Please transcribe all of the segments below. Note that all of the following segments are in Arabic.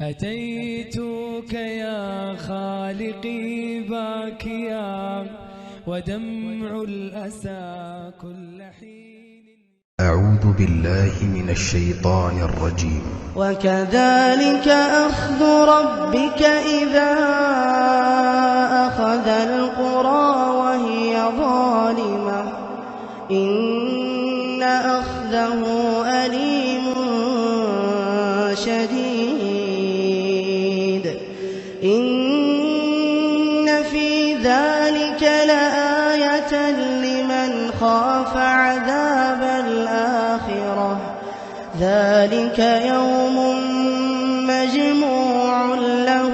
أتيتك يا خالقي باكيا ودمع الأسى كل حين. أعوذ بالله من الشيطان الرجيم. وكذلك أخذ ربك إذا أخذ القرى وهي ظالمة إن أخذه أليم شديد. إن في ذلك لآية لمن خاف عذاب الآخرة ذلك يوم مجموع له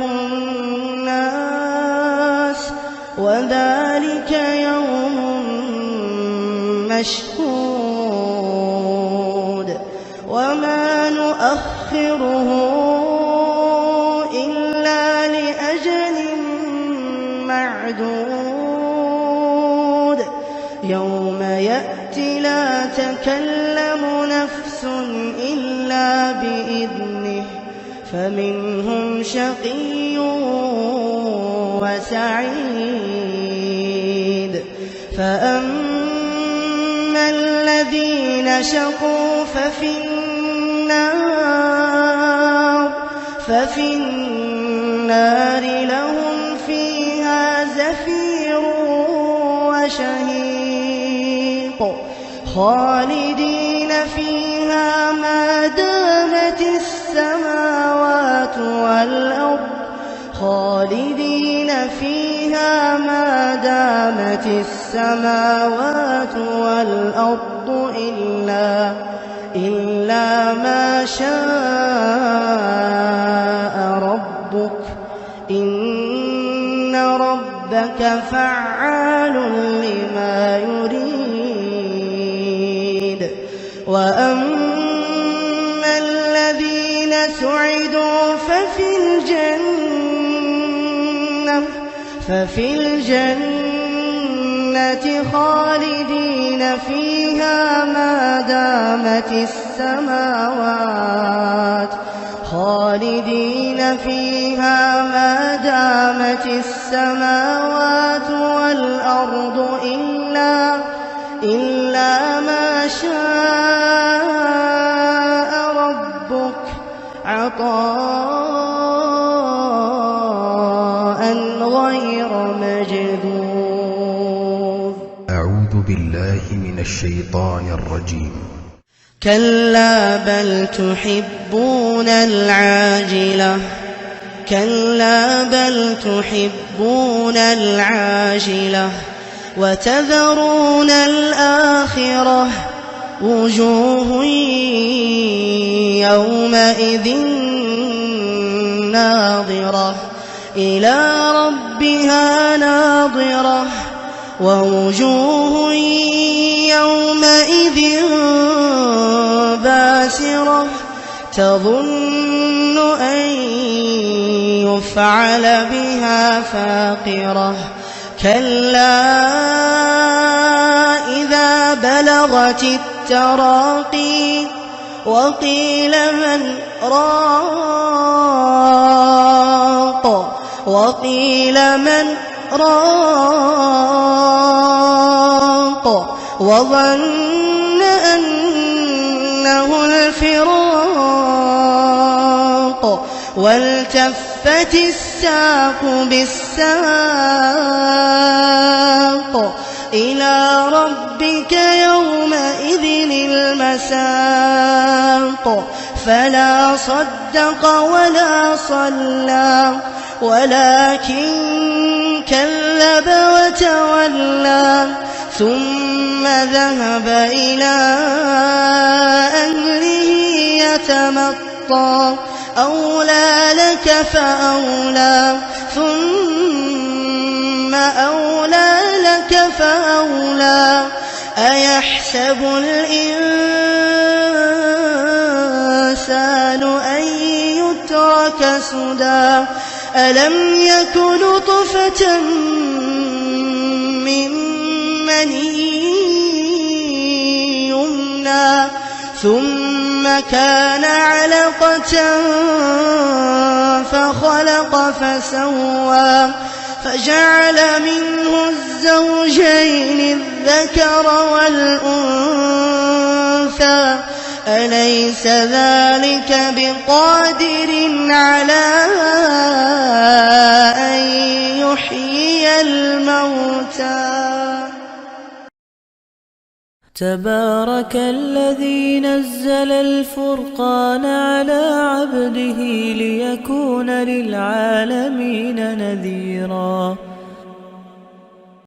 الناس وذلك يوم مشهود وما نؤخره إلا لأجل معدود يوم يأتي لا تكلم نفس إلا بإذنه فمنهم شقي وسعيد. فأما الذين شقوا ففي النار لهم فيها زفير وشهيق خالدين فيها ما دامت السماوات والأرض خالدين فيها ما دامت السماوات والأرض إلا ما شاء ربك إن ربك فعال لما يريد. وأما الذين سعدوا ففي الجنة خالدين فيها ما دامت السماوات خالدين فيها ما دامت السماوات والأرض إلا ما شاء ربك عطاء غير مجذوذ. أعوذ بالله من الشيطان الرجيم. كلا بل تحبون العاجلة وتذرون الآخرة وجوه يومئذ ناظرة إلى ربها ناظرة ووجوه يومئذ باسرة تظن أن يفعل بها فاقرة. كلا إذا بلغت التراقي وقيل من راق وظن أنه الفراق والتفت الساق بالساق إلى ربك يومئذ المساق. فلا صدق ولا صلى ولكن كذب وتولى ثم ذهب إلى أهله يتمطى أولى لك فأولى ثم أولى لك فأولى. أيحسب الإنسان أن يترك سدى ألم يك نطفة من مني يمنى ثم كان علقة فسوى فجعل منه الزوجين الذكر والأنثى أليس ذلك بقادر على أن يحيي الموتى تبارك الذي نزل الفرقان على عبده ليكون للعالمين نذيرا